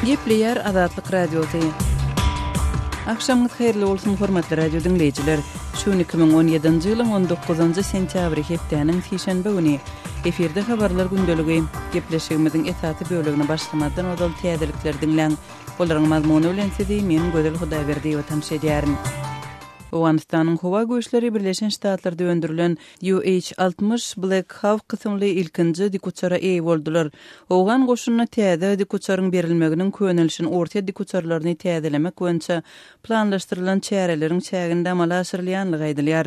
Gepleyer Azatlyk Radiosu. Akşamınız hayırlı olsun hormatly radio dinleyijiler. Şu 2017-nji ýylyň 19-njy sentýabry hepdeniň şeşenbe güni efirde habarlar gündöligi gepleşigimiziň esaty bölügini başlamadan odal täzelikler dinleň. Olaryň mazmuny bilen sizi men Gözel Hudaýberdi we tanış edýärim. Owganistanyň Howa Güýçleri Birleşen Ştatlarynda öndürilen UH-60 Black Hawk kysymly ilkinji dikuçara eý boldular. Owgan goşunyna täze dikuçaryň berilmeginiň könelişini orta dikuçarlaryny täzelemek boýunça planlaşdyrylan çäreleriň çäginde amala aşyrylýanlygy aýdylýar.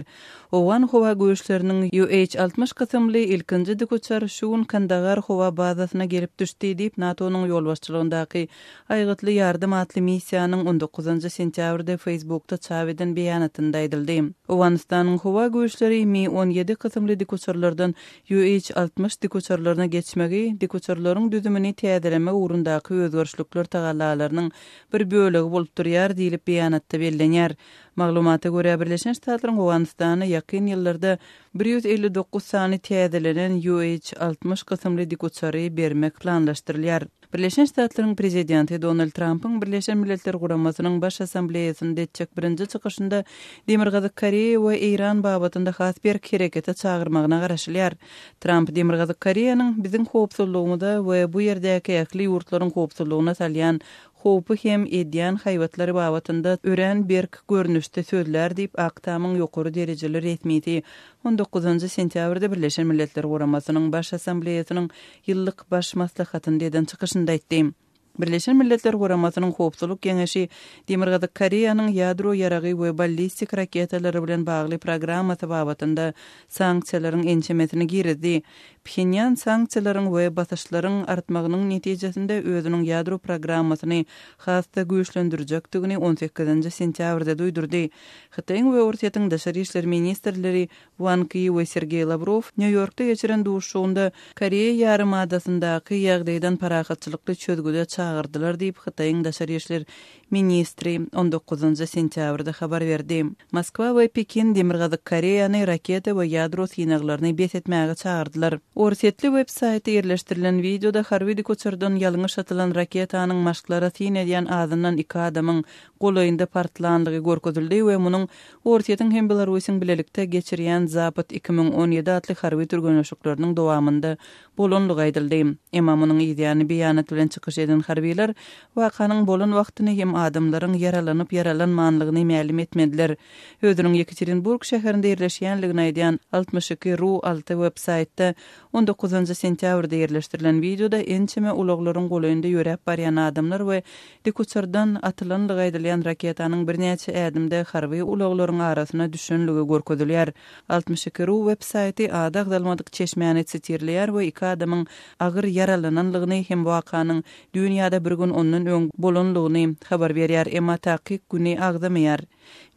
Owgan Howa Güýçleriniň UH-60 kysymly ilkinji dikuçar şuun Kandahar Howa bazasyna gelip düşdi diýip NATO-nyň ýolbaşçylygyndaky aýgytly ýardym atly missiýanyň 19-njy sentýabrda Facebookda çap eden beýanatynda aýdyldy. Owganistanyň Howa Güýçleri Mi-17 kysymly dikuçarlardan UH-60 dikuçarlaryna geçmegi, dikuçarlaryň düzümini täzelemek ugrundaky özgörüşlikler tagallalarynyň bir bölegi bolup durýar diýilip beýanatda bellenýär. Maglumata görä Birleşen Ştatlaryň Owganistany ýakyn ýyllarda 159 sany täzelenen UH-60 kysymly dikuçary bermek planlaşdyrylýar. Birleşen Ştatlaryň prezidenti Donald Trump'yň Birleşen Milletler Guramasynyň baş assambleýasynda etjek birinji çykyşynda Demirgazyk Koreýa we Iran babatynda has bir herekete çağırmagyna garaşylýar. Trump Demirgazyk Koreýanyň biziň howpsuzlygymyza we bu ýerdäki ähli ýurtlaryň howpsuzlygyna salýan howpy hem edýän haýwatlary babatynda ören berk görnüşde sözler diýip aktamyň ýokary derejeli resmiyeti 19-njy sentýabrda Birleşen Milletler Guramasynyň baş assambleýasynyň ýyllyk baş maslahatynda eden çykyşynda aýtdy. Birleşen Milletler Guramasynyň howpsuzlyk geňeşi Demirgazyk Koreýanyň ýadro ýaragy we ballistik raketalary bilen bagly programmasy babatynda sanksiýalaryň ençemesini girdi. Pxenyan sanksiýalaryň we basyşlaryň artmagynyň netijesinde özüniň ýadro programmasyny hasda güýçlendirjekdigini 18-nji sentýabrda duýdurdy. Hytaýyň we Ortaýatyň daşary işler ministrleri Wang Yi we Sergey Lavrov New Yorkda geçiren duşşuunda Koreýa ýarymadasyndaki ýagdaýdan parahatçylykly çözgüde çağırdylar diýip Hytaýyň daşary işler ministri 19-njy sentýabrda habar berdi. Moskwa we Pekin Demirgazyk Koreýany raketa we ýadro synaglaryny besletmäge çağırdylar. Orsetli web-saýty ýerleşdirilen videoda harby dikuçardan ýalňyş atylan raketanyň maşklara syn edýän azynyň 2 adamyň golaýynda partlanlygy görkezildi we munyň Orsetýatyň hem Belarusyň bilelikde geçirýän Zapad 2017 atly harby türgenleşiklarynyň dowamında bolanlygy aýdyldy. Emma munyň ýa-ni beýanat bilen çykyş eden harbylar wakanyň bolan wagtyny hem adamlaryň yaralanyp yaralanmanlygyny ma'lum etmediler. Özüniň Yekaterinburg şäherinde ýerleşýänligini aýdýan 62.ru 6 web-saýtda 19-njy sentýabrda ýerleşdirilen videoda ençeme ulaglaryň golaýynda ýörep barýan adamlar we dikuçardan atylanlygy aýdylýan raketanyň birnäçe ädimde harby ulaglaryň arasyna düşenligi görkezilýär. 62.ru web-saýty adag dalmadyk çeşmäni çetirlýär we 2 adamyň agyr yaralananlygyny hem wakanyň dünýäde bir gün ondan öň bolanlygyny habar berýär, emma takyk güni agdamaýar.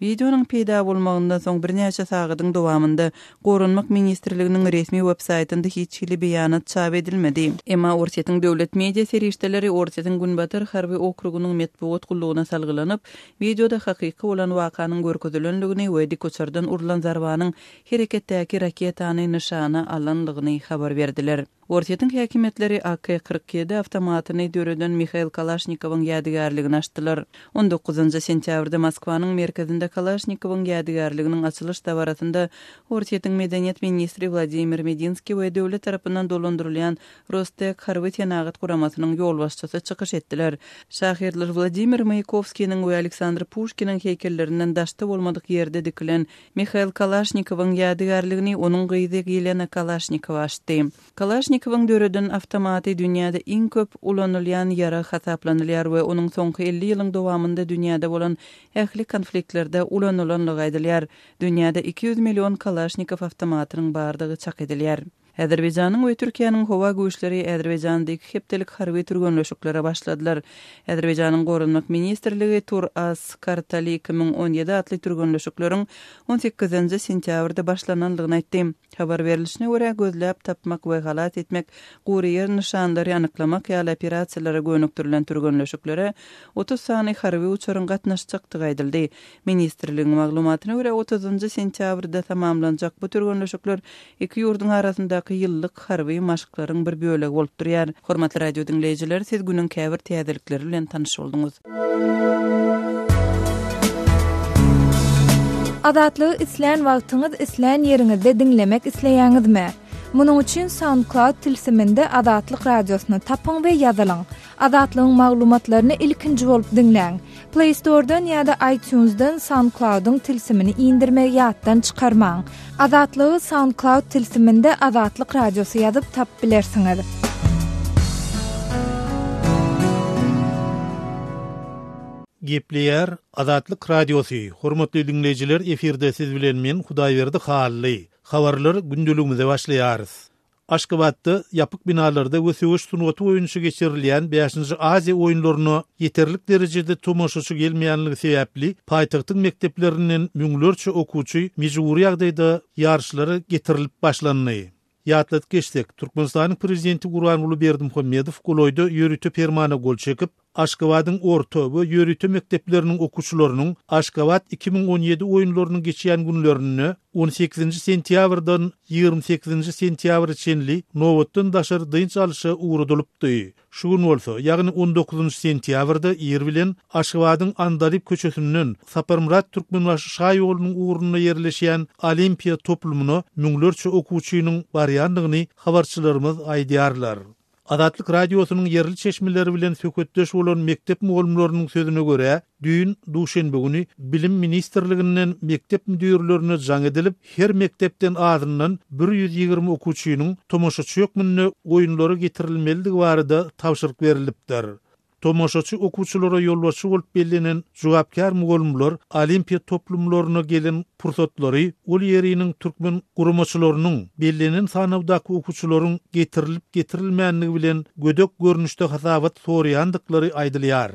Videonyň peýda bolmagyndan soň birnäçe saгаtyň dowamında Gorunmak ministrliginiň resmi web-saýtynda hiç hili beýanat çap edilmedi. Emma Ortaýatyň döwlet media serişdeleri Ortaýatyň Günbatyr harby okrugynyň metbuat gullugyna salgylanyp, videoda hakyky bolan wakanyň görkezilenligini we dikuçardan urulan zarbanyň hereketdäki raketany nyşana alanlygyny habar berdiler. Ortaýatyň häkimetleri AK-47 awtomatyny döreden Mikhail Kalashnikov'yň ýadygarlygini açdylar. 19-njy sentýabrda Moskwanyň merkezinde Kalashnikov'yň ýadygarlyginiň açylyş dawaratynda Ortaýatyň medeniýet ministri Vladimir Medinski we döwlet tarapyndan dolandyrylýan Rostek harby tenagat guramasynyň ýolbaşçysy çykyş etdiler. Şahyrlar Vladimir Mayakovskiň we Aleksandr Pushkinň heykellerinden daşta bolmadyk ýerde dikilen Mikhail Kalashnikov'yň ýadygarlygini onuň gyzy Yelena Kalashnikova açdy. Kalashnikov'yň döreden awtomaty dünýäde iň köp ulanylýan ýara hasaplanylýar we onuň soňky 50 ýylyň dowamında dünýäde bolan ähli konfliktlerde ulanılanlygy aýdylýar. Dünýäde 200 million Kalashnikov awtomatynyň bardygy çak edilýär. Azerbaýjanyň we Türkiýanyň Howa Güýçleri Azerbaýjandaky hepdelik harby türgenleşiklere başladylar. Azerbaýjanyň Gorunmak ministrligi Tur-Az Kartali 2017 atly türgenleşikleriň 18-nji sentýabrda başlananlygyny aýtdy. Habar berilişine görä gözläp tapmak we galat etmek, gury ýer nişanlary anyklamak ýa-da operasiýalary gönükdirilen türgenleşiklere 30 sany harby uçuryň gatnaşjakdygy aýdyldy. Ministrligiň maglumatyna görä 30-njy sentýabrda tamamlanjak bu türgenleşikler iki ýurduň arasynda ýyldaky ýyllyk harby maşyklaryň bir bölegi bolup durýar. Hormatly radio dinleýijiler, siz günüň käbir täzelikleri bilen tanyş bolduňuz. Adatlygy isleýän wagtyňyz isleýän ýeriňizde dinlemek isleýäňizmi? Munuň üçin SoundCloud tilsiminde Adatlyk radiosyny tapyň we ýazylyň. Adatlygyň maglumatlaryny ilkinji bolup dinleň. Play Store'dan ýa-da iTunes'dan SoundCloud'un tilsimini indirme ýatdan çykarmaň. Adatlygy SoundCloud tilsiminde Adatlyk radiosy ýazyp tap bilersiňiz. Gepleýär Adatlyk radiosy. Hormatly dinleýijiler, eferde siz bilen men Hudaýberdi Hally. Habarlar gündeligimize başlaýarys. Aşgabatda ýapyk binalarda gösügüş sunuwaty oýunçy geçirilýän 5-nji Aziýa oýunlaryna ýeterlik derejede tomoşaçy gelmeýänligi sebäpli paýtagtyň mekteplerinden müňlerçe okuwçy mejburi ýagdaýda ýarşylary getirilip başlandy. Ýatlat geçsek, Türkmenistanyň prezidenti Gurbanuly Berdimuhammedow Goloýda ýörütü permana gol çekip, Aşgabatyň orta we ýörütü mekdepleriniň okuwçylarynyň Aşgabat 2017 oýunlarynyň geçýän günlerini 18 sentýabrdan 28 sentýabr içinli nowatdan daşar dynç alşy uğrudulupdy. Şu gün bolsa, ýagny 19 sentýabrda ýer bilen Aşgabatyň Andalip köçesinden Saparmurat Türkmenbaşy şaý ýolunyň uğrunyna ýerleşýän Olimpiya toplumyna müňlerçe okuwçynyň barýanlygyny habarçylarymyz aýdýarlar. Adatlyk radiosynyň yerli çeşmeleri bilen söhbetdeş bolan mektep mugallimläriniň sözüne görä, düýün duşenbe güni Bilim Ministrliginden mektep müdürlerine jaň edilip, her mektepden azyndan 120 okuwçynyň tomoşaçy ýokmyny oýunlary getirilmeligi barada tapşyryk berilipdir. Tomoşaçy okuwçylara ýolbaşçy bolup bellänen jogapkar mugallimler Olimpiya toplumlaryna gelen pursatlary ol ýeriniň türkmen guramaçylarynyň bellänen sanawdaky okuwçylaryň getirilip getirilmänligi bilen gödök görnüşde hasabat soraýandyklary aýdylýar.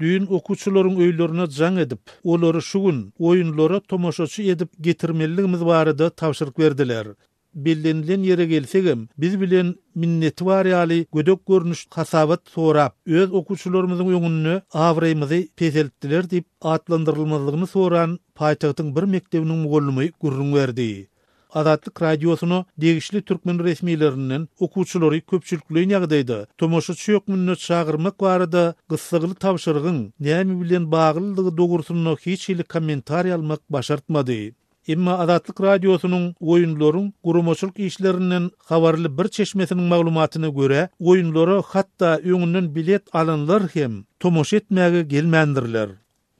Düýün okuwçylaryň öýlerine jaň edip, olary şu gün oýunlara tomoşaçy edip getirmeligimiz barada tapşyryk berdiler. Bellenilen yere gelsegem, biz bilen minneti var ýaly gödök görnüş hasabat sorap, öz okuwçylarymyzyň öňünde awraýmyzy peseltdiler diýip atlandyrylmalygyny soran paýtagtyň bir mektebiniň mugallimy gurrun berdi. Adatlyk radiosyny degişli türkmen resmiýetlerinden okuwçylary köpçülikliň ýagdaýda tomoşaçy ýokmyny çagyrmak barada gyssagyly tapşyrygyň näme bilen baglylygy dogrusyna hiç hili kommentariýa almak başartmady. Emma Adatlyk radiosynyň oýunlaryň guramaçylyk işlerinden habarly bir çeşmesiniň maglumatyna görä, oýunlara hatda öňünden bilet alanlar hem tomoş etmäge gelmändirler.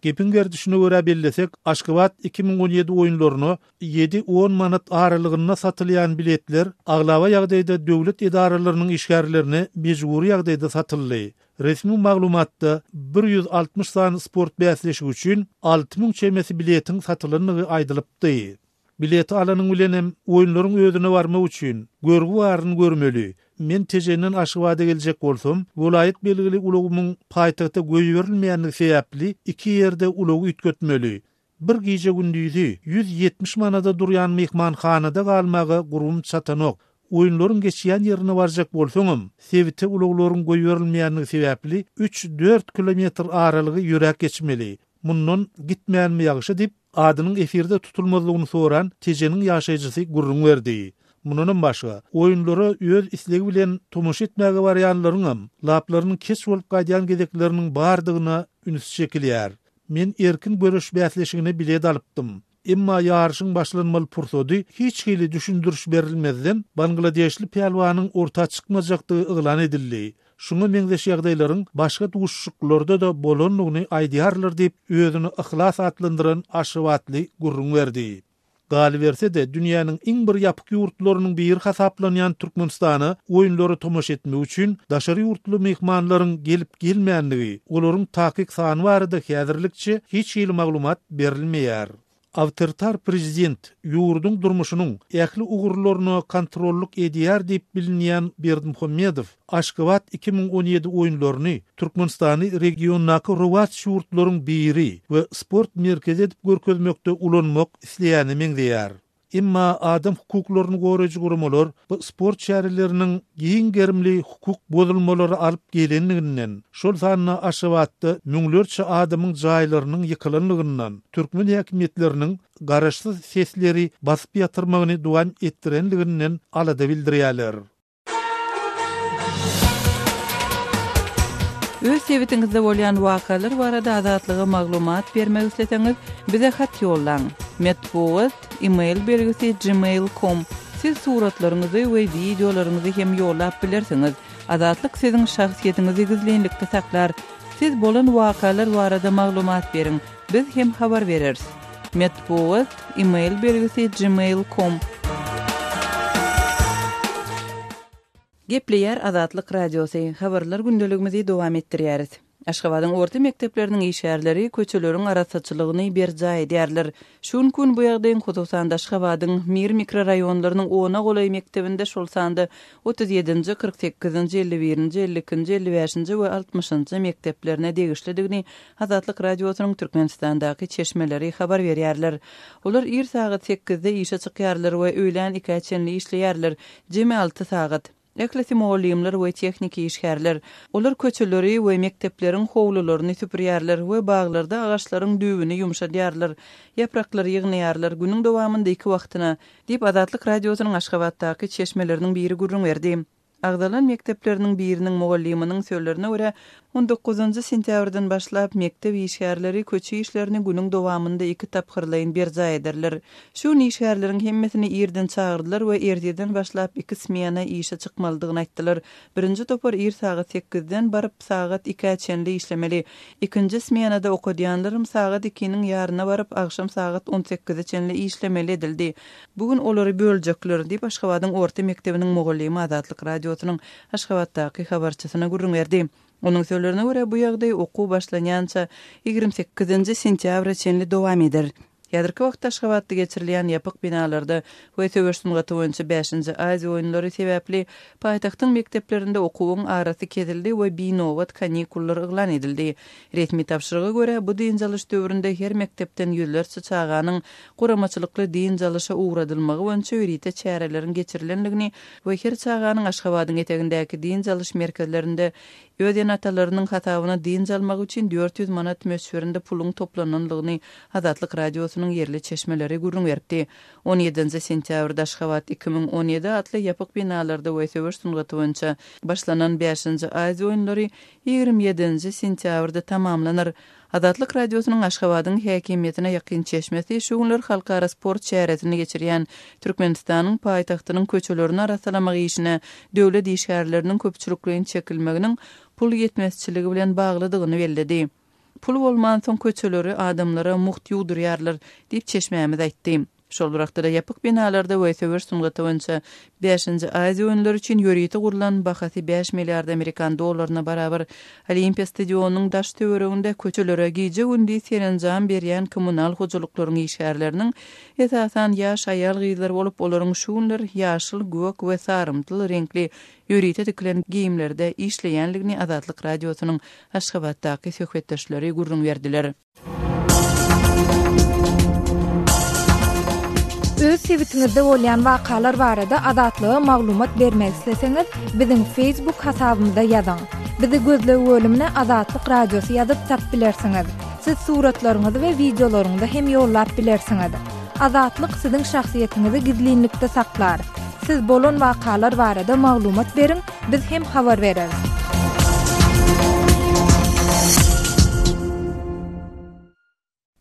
Gepin gerdişine görä bellesek, Aşgabat 2017 oýunlaryna 7-10 manat aralygyna satylýan biletler aglawa ýagdaýda döwlet edaralarynyň işgärlerine mejburi ýagdaýda satyldy. Resmi maglumatda 160 san sport bäsleşigi üçin 6000 çemesi biletin satylandygy aýdylypdy. Bileti alanyň bilen hem oýunlaryň özüne barmak üçin görgü baryn görmeli. Men tejenden Aşgabatda geljek bolsam, welaýet belgili ulugymyň paýtagtda göýberilmeýänligi sebäpli 2 ýerde ulugy ütgetmeli. Bir gece gündüzi 170 manada durýan mehmanhanada galmagy gurum çatanok. Oýunlaryň geçýän ýerine barjak bolsaňam, sebite uluglaryň goýberilmeýänligi sebäpli 3-4 kilometr aralygy ýürek geçmeli. Mundan gitmänmi ýagşy diýip adynyň efirde tutulmalygyny soran tejeniň ýaşaýjysy gurrun berdi. Mundan başga, oýunlara öz islegi bilen tomoş etmäge barýanlaryň laplarynyň keç bolup gaýdan gedekleriniň bardygyna üns çekilýär. Men erkin görüş bäsleşigini bilet alypdym. Emma ýarşyň başlanmaly pursaty hiç hili düşündürüş berilmezden Bangladeşli peýalwanyň orta çykmajakdygy yglan edildi. Şuňa meňzeş ýagdaýlaryň başga duşşuklarda da bolanlygyny aýdýarlar diýip özüni ihlas atlandyran Aşgabatly gurrun berdi. Gali berse de dünýäniň iň bir ýapyk ýurtlarynyň biri hasaplanýan Türkmenistana oýunlary tomoş etmek üçin daşary ýurtly mehmanlaryň gelip gelmänligi, olaryň takyk sany barada häzirlikçe hiç hili maglumat berilmeýär. Awtoritar prezident ýurduň durmuşynyň ähli ugurlaryny kontrolluk edýär diýip bilinýän Berdimuhammedow Aşgabat 2017 oýunlaryny Türkmenistany regionaky rowat ýurtlaryň biri we sport merkezi edip görkezmekde ulanmak isleýäni meňzeýär. Imma adam hukuklaryny goraýjy gurumlar bu sport şäherleriniň giň gerimli hukuk bozulmalary alyp gelenliginden, şol sanyna aşybatdy müňlerçe adamyň jaýlarynyň ýykylanlygyndan, türkmen häkimetleriniň garaşsyz sesleri basyp ýatyrmagyny duan etdirenliginden alada bildirýärler. Öz sebetiňizde bolýan wakalar barada azatlyga maglumat bermek isleseňiz, bize hat ýollaň. Metbuat email belgisi gmail.com. Siz suratlaryňyzy we videolaryňyzy hem ýollap bilersiňiz. Azatlyk siziň şahsiýetiniňizi gizlenlikde saklar. Siz bolan wakalar barada maglumat beriň. Biz hem habar bereriz. Metbuat email belgisi gmail.com. Gepleýär Azatlyk Radiosy habarlar gündeligimizi dowam etdirýäris. Aşgabatyň orta mekdepleriniň işgärleri köçeleriň arasaçylygyny berjay edýärler. Şun gün bu ýagdaýyň hususanda Aşgabatyň Mir mikroraýonlarynyň 10 golay mektebinde şol sanda 37-nji, 48-nji, 51-nji, 52-nji, 55-nji we 60-njy mekteplerine degişlidigini Azatlyk Radiosynyň Türkmenistandaky çeşmeleri habar berýärler. Olar ir saat 8-de işe çykýarlar we öýlen 2-çenli işleýärler. Jemi 6 saat. Eklesi muallimler we texniki işgärler. Olar köçeleri we mektepleriň howlularyny süpürýärler we baglarda agaçlaryň düwüni ýumşadýarlar. Yapraklary ýygnaýarlar günüň dowamında 2 wagtyna diýip Azatlyk Radiosynyň Aşgabatdaky çeşmeleriniň biri gurrun berdi. Agdalan mektepleriniň biriniň mualliminiň sözlerine görä 19-njy sentýabrdan başlap mektep işgärleri köçü işlerini günüň dowamında 2 tapgyrlaýyn berjay ederler. Şu işgärleriň hemmesini ýerden çağırdylar we erdiden başlap 2 smena işe çykmalydygyny aýtdylar. Birinji topar ir saat 8-den barıp saat 2-e çenli işlemeli. Ikinji smenada okudýanlarym saat 2-niň ýaryna barıp agşam saat 18-e çenli işlemeli edildi. Bugün olary böljekler diýip Aşgabatyň orta mektebiniň muallimi Azatlyk Radiosynyň Aşgabatdaky habarçysyna gurrun berdi. Onun sözlerine göre bu ýagdaý okuw başlanýança 28-nji sentýabra çenli dowam eder. Ýadyrky wagtda Aşgabatda geçirilýän ýapyk binalarda we töweşdüngaty boýunça 5-nji Aziýa oýunlary sebäpli paýtagtyň mekteplerinde okuwyň arasy kesildi we binowat kanikullar eglan edildi. Resmi tapşyryga görä bu din jalyş döwründe her mektepden ýüllerçe çağanyň guramaçylykly din jalyşa uğradylmagy boýunça ýürite çäreleriň geçirilenligini we her çağanyň Aşgabatyň etegindäki din jalyş merkezlerinde öýden atalarynyň hatabyna din jalmak üçin 400 manat möçberinde puluň toplananlygyny Azatlyk Radiosynyň yerli çeşmeleri gurrun berdi. 17-nji sentýabrda Aşgabat 2017 atly ýapyk binalarda we töweşdüngaty boýunça başlanan 5-nji Aziýa oýunlary 27-nji sentýabrda tamamlanar. Azatlyk Radiosynyň Aşgabatyň häkimetine ýakyn çeşmesi şu günler halkara sport şäheretini geçirýän Türkmenistanyň paýtagtynyň köçelerini arasalamak işine döwlet işgärleriniň köpçülikligiň çekilmeginiň pul ýetmezçiligi bilen baglydygyny belledi. Pul bolman soň köçeleri adamlara muht ýudurýarlar diýip çeşmämiz aýtdy. Şol wagtda ýapyk binalarda we töweşdüngaty boýunça 5-nji Aziýa oýunlary üçin ýörüýeti gurulan bahasy 5 milliard Amerikan dollaryna barabar Olimpiya stadionunyň daş töwereginde köçelere giýje gündi serenjam berýän kommunal hojalyklaryň işgärleriniň esasan ýaş aýal gyzlar bolup olaryň şu günler ýaşyl, gök we sarymtyl renkli ýörüýete dikilen giyimlerde işleýänligini Azatlyk Radiosynyň Aşgabatdaky söhbetdeşleri gurrun berdiler. Öz sebetiňizde bolýan wakalar barada azatlyga maglumat bermek isleseňiz, biziň Facebook hasabymyzda ýazyň. Bizi gözlegi bölümine Azatlyk Radiosy ýazyp tap bilersiňiz. Siz suratlaryňyzy we videolaryňyzy hem ýollap bilersiňiz. Azatlyk siziň şahsiýetiniňizi gizlenlikde saklar. Siz bolan wakalar barada maglumat beriň, biz hem habar bereriz.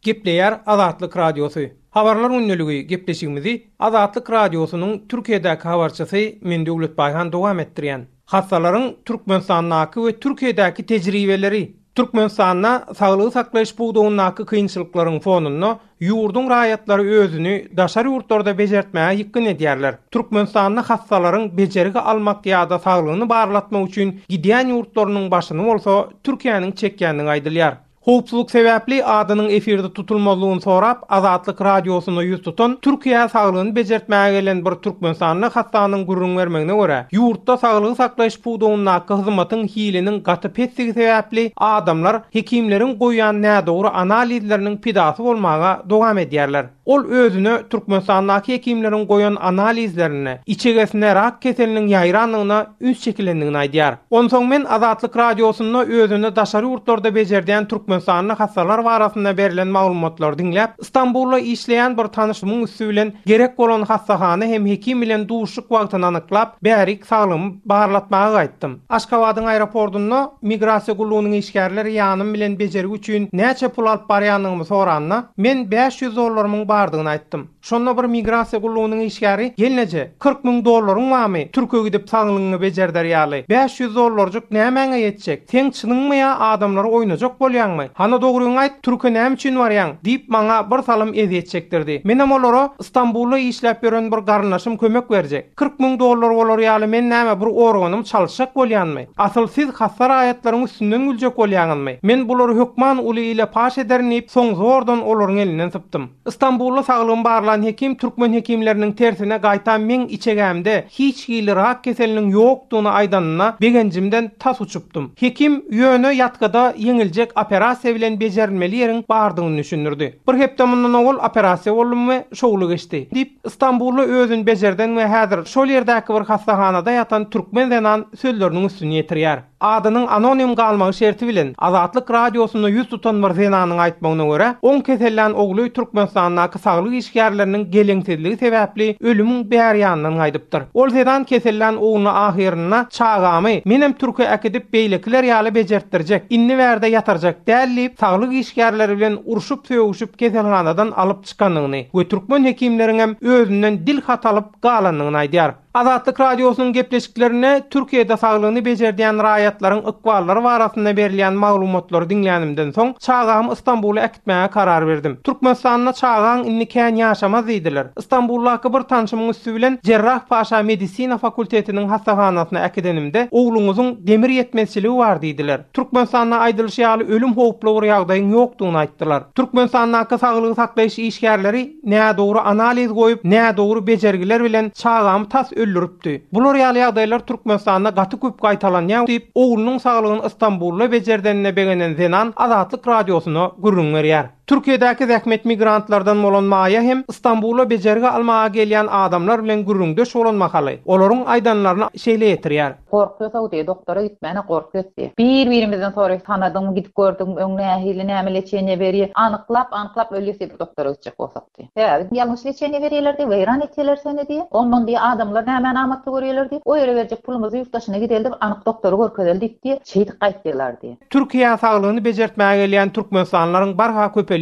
Gepleýär Azatlyk Radiosy. Habarlar ünneligi gepleşigimizi Azatlyk Radiosynyň Türkiýedäki habarçysy Mendewlet Baýhan dowam etdirýän. Hassalaryň Türkmenistanyňky we Türkiýedäki tejribeleri, Türkmenistanyna saglygy saklaýyş buwdugynyňky kynçylyklaryň fonunda ýurdun raýatlary özüni daşary ýurtlarda bejertmäge ýykyn edýärler. Türkmenistanyň hassalaryň bejerigi almak ýa-da saglygyny barlatmak üçin gidýän ýurtlarynyň başyny bolsa Türkiýanyň çekýänini aýdylýar. Howpsuzlyk sebäpli adynyň efirde tutulmalygyny sorap Azatlyk Radiosyna ýüz tutan Türkiýe saglygyny bejertmäge gelen bir Türkmenistanyň hassanyň gurrun bermegine görä ýurtda saglygy saklaýyş buwdugynyňky hyzmatyň hiliniň gaty petsigi sebäpli adamlar hekimleriň goýan nädogry analizleriniň pidasy bolmaga dowam edýärler. ol özüne Türkmenistandaky hekimleriň goýan analizlerini, içegesine rak keseliniň ýaýranlygyna üns çekilendigini aýdýar. Onsoň men Azatlyk radiosunda özüne daşary urtlarda bejerdiýän Türkmenistanyň hastalar barasynda berilen maglumatlary dinläp, İstanbulda işleýän bir tanışymyň üstü bilen gerek bolan hastahana hem hekim bilen duşuk wagtyny anyklap, bärik saglymy barlatmaga gaýtdym. Aşgabatyň aeroportunda migrasiýa gullugynyň işgärleri ýanym bilen bejergi üçin näçe pul alyp barýanlygymy soranna, men 500 dollarymyň bardygyny aýtdym. Şonda bir migrasiýa gullugynyň işgäri gelneje $40,000 barmy? Türkiýe gidip saglygyny bejerder ýaly. 500 dollarjyk nämeňe ýetjek? Sen çynyňmy ýa adamlar oýnajak bolýanmy? Hana dogruny aýt, Türkiýe näme üçin barýan? Diýip maňa bir salym eziýet çekdirdi. Men hem olara İstanbulda işläp beren bir garnaşym kömek berjek. $40,000 bolar ýaly men näme bir organym çalyşak bolýanmy? Asyl siz hasar aýatlaryň üstünden güljek bolýanyňmy? Men bulary hökman uly ile paş ederinip soň zordan olaryň elinden sypdym. İstanbulda saglygyny barlan hekim türkmen hekimleriniň tersine gaýtan men içegemde hiç hili rak keseliniň ýokdugyny aýdanyna begencimden tas uçupdym. Hekim ýöne ýatkada ýeňiljek operasiýa bilen bejerilmeli ýeriň bardygyny düşündirdi. Bir hepde mundan owul operasiýa bolunmy şowlu geçdi. Dip İstanbulda özün bejerden we häzir şol ýerdäki bir hastahanada ýatan türkmen zenan sözleriniň üstüne ýetirýär. Adynyň anonim galmagy şerti bilen Azatlyk radiosunda ýüz tutan bir zenanyň aýtmagyna görä, 10 kesellen ogly Türkmenistandaky saglyk işgärleriniň geleňsizligi sebäpli ölümüň bärýanyny aýdypdyr. Ol zedan kesellen oğluna ahirine çağamy menem Türkiýe akidip beýlekler ýaly bejertdirjek, inni werde ýatarjak dällip saglyk işgärleri bilen urşup söýüşüp keselhanadan alyp çykanlygyny we türkmen hekimleriň hem özünden dil hatalyp galanyny aýdýar. Azatlyk radiosynyň gepleşiklerine Türkiýede saglygyny bejerdiýän raýatlaryň ykballary barasynda berilýän maglumatlary dinlänimden soň çağam İstanbuly akitmäge karar berdim. Türkmenistanyna çağan inni kän ýaşamaz diýdiler. İstanbuldaky bir tanşymyň üstü bilen Cerrah Paşa Medisina fakultetiniň hastahanasyna akidenimde oğluňyzyň demir ýetmezçiligi bar diýdiler. Türkmenistanyna aýdylşy ýaly ölüm howplugy ýagdaýyň ýokdugyny aýtdylar. Türkmenistanyň saglygy saklaýyş işgärleri näme dogry analiz goýup, näme dogry bejergiler bilen çağam tas öldürüpdi. Bular ýaly ýagdaýlar Türkmenistanda gaty köp gaýtalanýan diýip oğlunyň saglygyny İstanbulda bejerdenine begenen zenan Azatlyk radiosyna gurrun berýär. Türkiýedäki zähmet migrantlardan bolan maýa hem İstanbulda bejerge almaga gelýän adamlar bilen gurrundeş bolanmakaly. Olaryň aýdanlaryny şeýle ýetirýär. Korkuyorsa diye doktora gitmene korkuyorsa diye. Bir-birimizden sonra tanıdığımı gidip gördüm, öňüne ähili näme leçene berýär. Anyklap ölýärse bir doktora gitjek bolsak diye. Ya ýalňyş leçene berýärler diye, weyran etýärler seni diye. Ondan diye adamlar näme amatly görýärler diye. O ýere berjek pulumuzy ýurtdaşyna gidelim, anyk doktory görkedeldik diye şeýdi gaýtdylar diye. Türkiýe saglygyny bejertmäge gelýän türkmenistanyň barha köpelýänini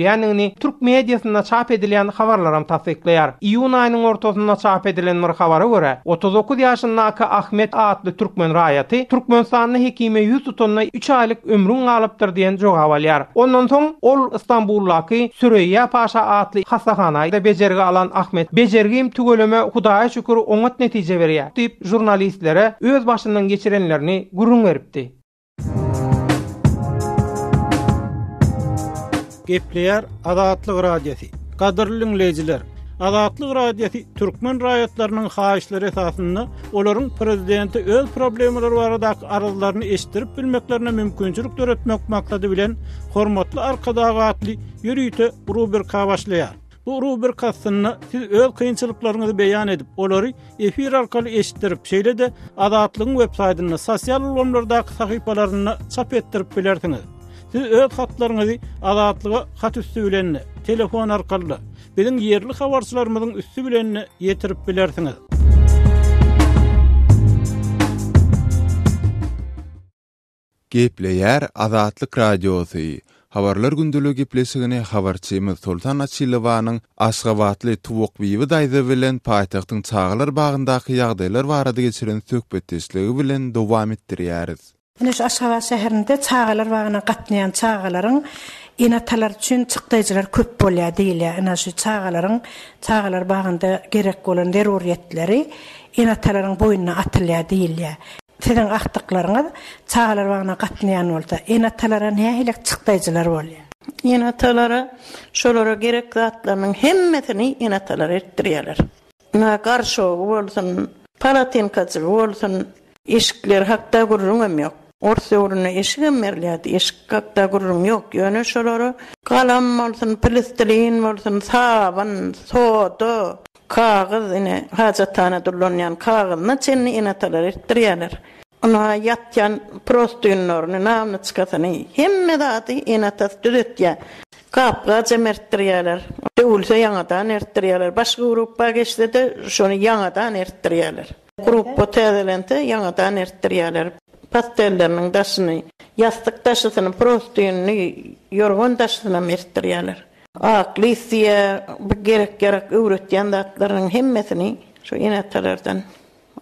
Türk mediýasynda çap edilýän habarlaram tasdikleýär. Iýun aýynyň ortasynda çap edilen bir habara görä, 39 ýaşyndaky Ahmet adly türkmen raýaty Türkmenistanyň hekime 100 tutanna 3 aýlyk ömrüň galypdyr diýen jogap alýar. Ondan soň ol İstanbuldaky Süreyya Paşa adly hastahanada bejerge alan Ahmet bejergim tügeleme Hudaýa şükür oňat netije berýär diýip jurnalistlere öz başyndan geçirenlerini gurrun beripdi. Gepleýär Azatlyk radiosu. Gadyrly dinleýijiler, Azatlyk radiosu türkmen raýatlarynyň haýyşlary esasynda olaryň prezidenti öz problemleri baradaky arazylaryny eşitdirip bilmeklerine mümkinçilik töretmek maksady bilen hormatly arkadagatly ýürüýte rubrika başlaýar. Bu rubrikasyny siz öz kynçylyklaryňyzy beýan edip, olary efir arkaly eşitdirip, şeýle-de Azatlygyň websaýtyny, sosial ulamlardaky sahypalaryny çap etdirip bilersiňiz. Siz öz hatlaryňyzy Azatlyga hat üstü bilen telefon arkaly biziň ýerli habarçylarymyzyň üstü bilen ýetirip bilersiňiz. Gepleýär Azatlyk radiosu. Habarlar gündülügi gepleşigine habarçymyz Sultan Açylowanyň Aşgabatly Tuwuk biwi daýzy bilen paýtagtyň çağlar bagyndaky ýagdaýlar barada geçiren söhbetdeşligi bilen dowam etdirýäris. Şu Aşgabat şäherinde çağlar bagyna gatnaýan çağlaryň enatalar üçin çykdyjylar köp bolýar diýilýär. Ana şu çağlar bagynda gerek bolan deruriýetleri enatalaryň boýuna atylýar diýilýär. Senin aktıklarına çağlar bagyna gatnaýan bolsa, enatalara nähilek çykdyjylar bolýar. Enatalara şolara gerek zatlaryň hemmesini enatalar etdirýärler. Na garşo bolsun, palatinkaçy bolsun, eşikler hakda gurrun hem ýok. Orsoruna eşigem merliyat, eşik kakta gurrun yok, yöne şolary galam bolsun, plistilin bolsun, saban, soda, kağız ine hajatana durlanyan kağızna çenni inatalar etdirýärler. Ona yatyan prostynlaryny namny çykasany hemme zady inatas düzetýär. Kapga jemertdirýärler. Döwülse ýangadan ertdirýärler. Başga gruppa geçse de şonu ýangadan ertdirýärler. Gruppa täzelente ýangadan ertdirýärler. Pastelleriniň daşyny, ýastyk daşysyny, prostynyny, yorgan daşysyny ertdirýärler. Aklysiýa gerek öwretýän zatlaryň hemmesini şu inatalardan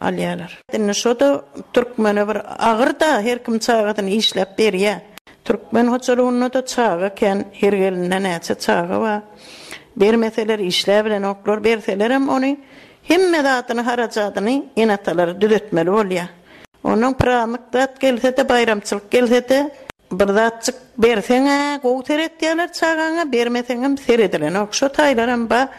alýarlar. Dinle şoda türkmene bir agyrda her kim çagadan işläp berýär. Türkmen hoçalygyny da çaga ken her gelinden näçe çaga wa bermeseler işläp bilen oklar berseler hem ony hemme zatyny harajatyny inatalar düzetmeli bolýar. Onun pramykdat gelse de bayramçylyk gelse de bir zatçyk berseňe gowteretýärler çagaňa bermeseňem seredilen okşo taýlaram ba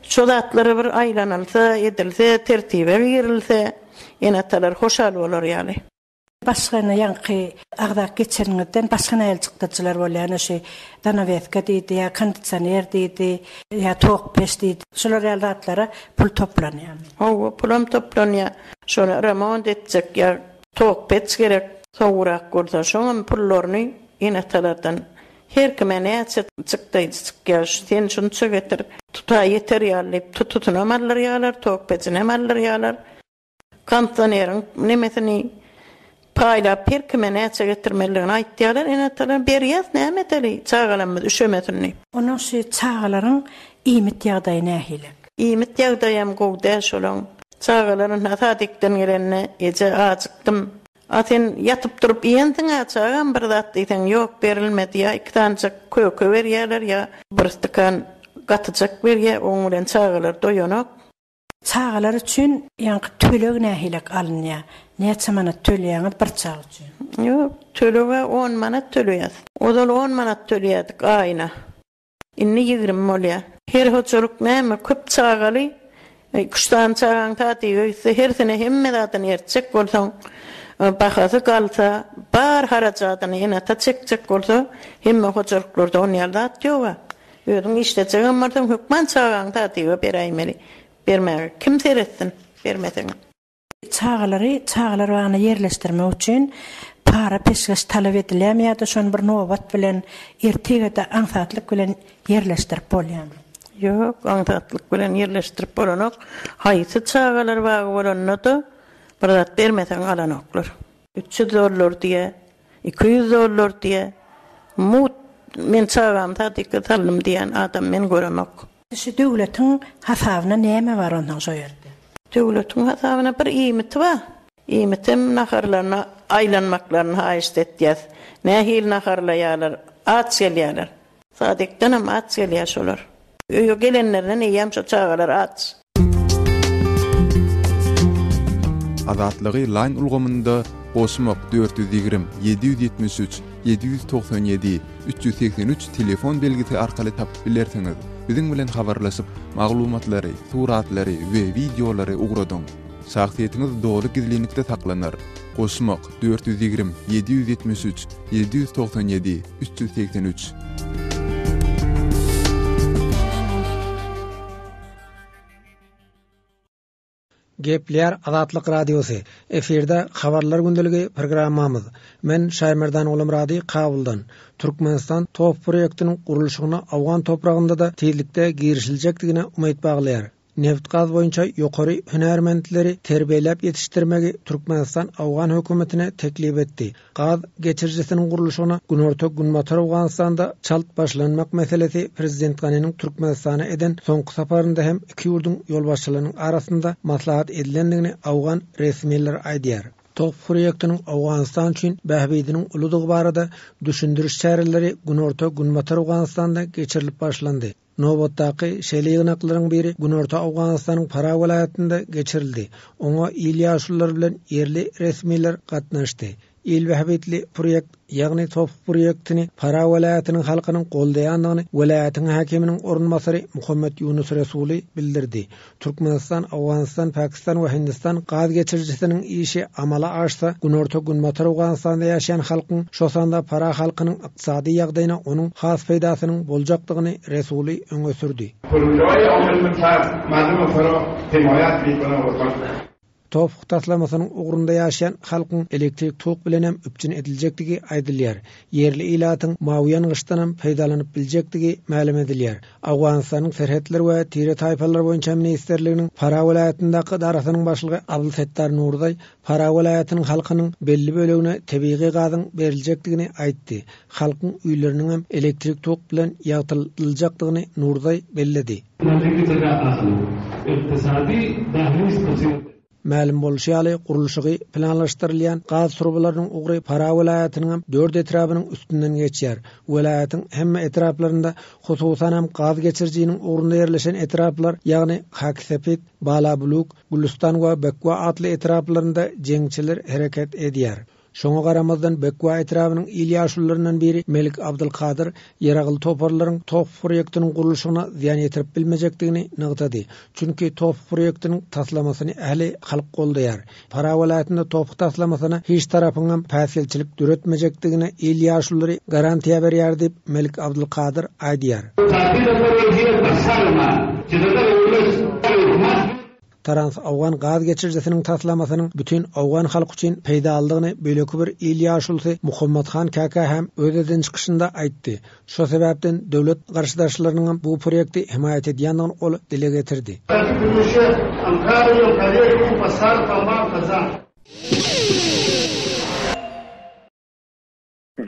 şu zatlary bir aýlanylsa edilse tertibe berilse inatalar hoşal bolar ýaly. Başgana ýanky agdak geçiriňizden başgana elçikdaçylar bolýan şu danawetka diýdi ýa kondisioner diýdi ýa tok peş diýdi. Şolar ýalatlara pul toplanýar. O pulum toplanýar. Şonu remont etjek ýa tok peş gerek. Soğurak bolsa şoňam pullaryny inatalardan her kime näçe çykdyýar. Sen şunu çögetir. Tuta yeter ýalyp tututuna mallar ýalar, tok peşine mallar ýalar. Kondisionerin nemesini paýlap her kime näçe getirmeliligini aýtdylar. Inatalar berýär nämeteli çagalanmy üşemetinni. Onun şu çağalaryň iýmit ýagdaýy nähile. Iýmit ýagdaýym gowda şolaň çagalaryň hasadikden gelenne ece açykdym. Aten yatıp durup ýendiň açagam bir zat diýsen ýok berilmedi ýa iki tanjak köke berýärler ýa bir stakan gatyjak berýär oň bilen çagalar doýanak. Çagalar üçin ýanky tölek nähilek alynýar. Näçe manat töleýäňiz bir çag üçin? Ýok, tölege 10 manat töleýär. Odal 10 manat töleýärdik aýyna. Inni 20 bolýar. Her hoçalyk näme köp çagaly, kuştan çagaň taýýy, her sene hemme zatyny ýerçek bolsaň bahasy galsa, bar harajatyny ýene ta çek bolsa, hemme hoçalyklarda onu ýalda ýoga. Özüň işletjegem mardan hukman çagaň taýýy beräýmeli. Bermäge kim seretsin, bermeseň. Çağalar wagtyna ýerleşdirmek üçin para peşkeş talap edilýär-mi şonu bir nobat bilen ertegede ansatlyk bilen ýerleşdirip bolýar. Ýok, ansatlyk bilen ýerleşdirip bolanak. Haýsy çağalar wagy bolanda da bir zat bermeseň alanoklar. $300 diýe, $200 diýe. Men çağam taýdyk talym diýen adam men göremek. Şu döwletiň hasabyna näme bar ondan şoýardy? Döwletiň hasabyna bir iýmit bar. Iýmitim naharlaryna aýlanmaklaryny haýyst etýär. Nähil naharlaýarlar, aç gelýärler. Sadykdan hem aç gelýär şolar. Öýe gelenlerden ýem şo çağalar aç. Azatlygy line ulgamynda Osmok 420 773 797 383 telefon belgisi arkaly tapyp bilersiňiz. Biziň bilen habarlaşyp maglumatlary, suratlary we videolary ugradyň. Şahsiýetiniz dogry gizlilikde saklanır. Osmok 420 773 797 383. Gepler Azatlyk Radiosu. Eferde habarlar gündəligi programmamız. Men Şaýmerdan Olam Radi Kabuldan. Türkmenistan top proýektiniň gurulşygyna Awgan topragynda da tezlikde girişiljekdigine umyt baglaýar. Neft gaz boýunça ýokary hünärmendleri terbiýelep ýetişdirmegi Türkmenistan Awgan hökümetine teklip etdi. Gaz geçirjisiniň gurulşygyna Günorta Günmotor Awganystanda çalt başlanmak meselesi Prezident Ganynyň Türkmenistana eden soňky saparynda hem iki ýurduň ýolbaşçylarynyň arasynda maslahat edilendigini Awgan resmiýetler aýdýar. Top proýektiniň Awganistan üçin bähbidiniň uludygy barada düşündiriş çäreleri Günorta Günmotor Awganystanda geçirilip başlandy. Nowatdaky şeýle ýygnaklaryň biri Günorta Awganystanyň Para welaýatynda geçirildi. Oňa il ýaşullar bilen yerli resmiýetler gatnaşdy. ilbahbetli projekt ýagny top projektini Para welaýatynyň halkynyň goldaýandygyny welaýatyň hakiminiň orunmasary Muhammed Yunus Resuli bildirdi. Türkmenistan, Awganistan, Pakistan we Hindistan gaz geçirjisiniň işi amala aşsa, günorta gün motor Awganistanda ýaşaýan halkyň şosanda para halkynyň ykdysady ýagdaýyna onuň has peýdasynyň boljakdygyny Resuli öňe sürdi. Topuk taslamasynyň ugrunda ýaşaýan halkyň elektrik tok bilen hem üpjün ediljekdigi aýdylýar. Yerli ilatyň mawiýan gyşdanam peýdalanyp biljekdigi ma'lum edilýär. Awganistanyň serhetleri we tire taýpalar boýunça ministrliginiň Para welaýatyndaky darasynyň başlygy Abdulsettar Nurday Para welaýatynyň halkynyň belli bölegine tebigy gazyň beriljakdygyny aýtdy. Halkyň üýleriniň hem elektrik tok bilen ýagtyryljakdygyny Nurday belledi. Ma'lum bolşýaly gurulşygy planlaşdyrylýan gaz trubalarynyň ugry Para welaýatynyň 4 etrabynyň üstünden geçýär. Welaýatyň hemme etraplarynda hususan hem gaz geçirjiniň ugrunda ýerleşen etraplar, ýagny Haksepet, Balabuluk, Gulistan we Bekwa atly etraplarynda jeňçiler hereket edýär. Şoňa garamazdan Bekwa etrabynyň ilýaşullarynyň biri Melik Abdulkadir ýaragyl toparlaryň top projektiniň gurulşyna ziýan ýetirip bilmejekdigini nygtady. Çünki top projektiniň taslamasyny ähli halk goldaýar. Para welaýatynda top taslamasyna hiç tarapyňam päsilçilik düretmejekdigini ilýaşullary garantiýa berýär diýip Melik Abdulkadir aýdýar. Tarans Awgan gaz geçirjisiniň taslamasynyň bütün Awgan halky üçin peýdalygyny böleki bir ilýaşulsy Muhammed Khan Kaka hem ödeden çykyşynda aýtdy. Şo sebäpden döwlet garşydaşlarynyň bu projekti himayat edýändigini ol dile getirdi.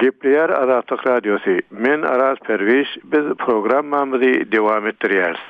Gepleýär Azatlyk Radiosu. Men Aras Perwiş, biz programmamyzy dowam etdirýäris.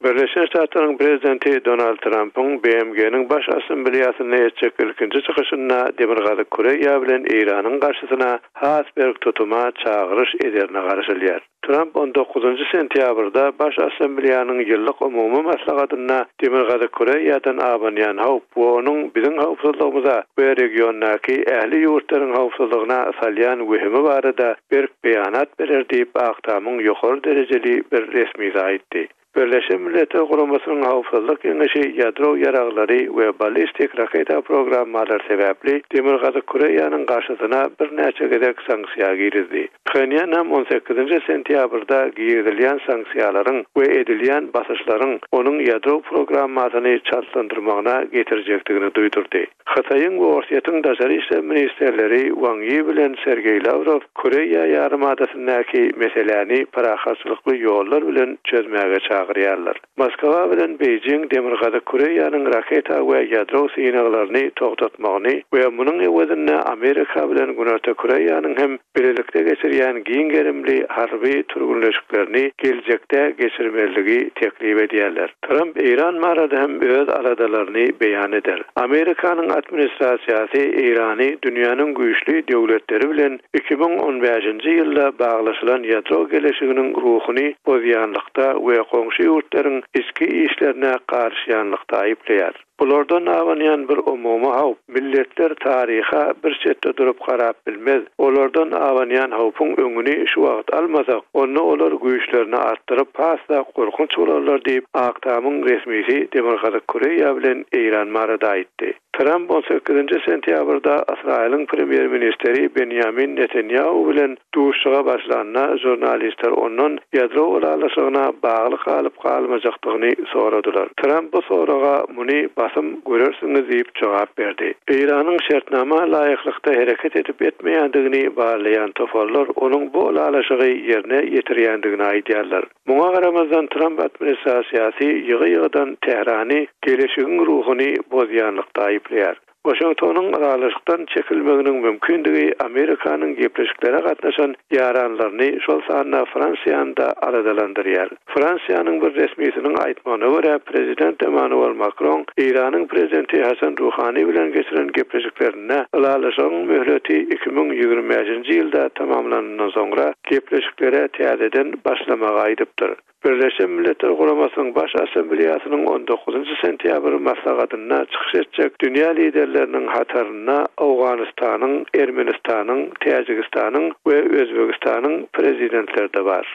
Birleşen Ştatlaryň prezidenti Donald Trump'ın BMG'nin baş assambleýasyna etjek ilkinji çykyşyna demir gazy Koreýa bilen Iranyň garşysyna has bir tutuma çagyryş ederine garşylýar. Trump 19 sentýabrda baş assambleýanyň ýyllyk umumy maslahatyna demir gazy Koreýadan abanýan howp we onuň biziň howpsuzlygymyza we regiondaky ähli ýurtlaryň howpsuzlygyna salýan wehimi barada bir beýanat berer diýip Aktamyň ýokary derejeli bir resmi aýtdy. Birleşen Milletler Guramasynyň Hawpsuzlyk Keňeşi ýadro ýaraglary we ballistik raketa programmalary sebäpli demir gazy Koreýanyň garşysyna bir näçe gedek sanksiýa girdi. Pjönýan 18 sentýabrda girilýän sanksiýalaryň we edilýän basyşlaryň onuň ýadro programmasyny çatlandyrmagyna getirjekdigini duýdurdy. Hataýyň we Orsiýatyň daşary işler ministerleri Wang Yi bilen Sergey Lavrov Koreýa ýarymadasynyňky meseleni parahatçylykly ýollar bilen çözmäge çagyrýarlar. Moskwa bilen Beijing demir gazy Koreýanyň raketa we ýadro synaklaryny togtatmagyny we munyň ewedinde Amerika bilen Güney Koreýanyň hem birlikde geçirýän giň gerimli harby turgunlaşyklarny geljekde geçirmeligi teklip edýärler. Trump Iran marada hem öz aradalaryny beýan eder. Amerikanyň administrasiýasy Irany dünýäniň güýçli döwletleri bilen 2015-nji ýylda baglaşylan ýadro gelişiginiň ruhuny bozýanlykda we goňşy ýurtlaryň eski işlerine garşýanlykda aýypleýär. Bulardan awanyan bir umumy howp milletler taryha bir çetde durup garap bilmez. Olardan awanyan howpyň öňüni şu wagt almasak, onu olar güýçlerini artdyryp pasda gorkunç bolarlar diýip Aktamyň resmisi demir gazy Koreýa bilen Iran marada aýtdy. Trump 18 sentýabrda Israýlyň premier ministeri Benjamin Netanyahu bilen duşuşyga başlanyna jurnalistler onuň ýadro guralşygyna bagly kalyp kalmajakdygyny soradylar. Trump bu soraga muny basym görersiňiz diýip jogap berdi. Iranyň şertnama laýyklykda hereket edip etmeýändigini barlayan toparlar onuň bu guralşygy ýerine ýetirýändigini aýdýarlar. Muňa garamazdan Trump administrasiýasy ýygy-ýygydan Tehrany gelişigiň ruhuny bozýanlykda aýypleýär. Washingtonyň aralyşykdan çekilmeginiň mümkindigi Amerikanyň gepleşiklere gatnaşan ýaranlaryny şol sanyna Fransiýany da aradalandyrýar. Fransiýanyň bir resmiýetiniň aýtmagyna görä prezident Emmanuel Macron Iranyň prezidenti Hasan Rouhani bilen geçiren gepleşiklerine aralyşygyň möhleti 2025-nji ýylda tamamlanandan soňra gepleşiklere täzeden başlamagy aýdypdyr. Birleşen Milletler Guramasynyň baş assambleýasynyň 19 sentýabr maslahatyna çykyş etjek dünýä liderleri ýerleriniň hatarına Awganystanyň, Ermenistanyň, Täjikistanyň we Özbegistanyň prezidentleri de bar.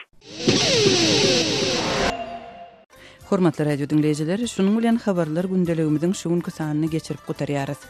Hormatly radio dinleyijiler, şunuň bilen habarlar gündeligimiziň şu günkü sanyny geçirip gutarýarys.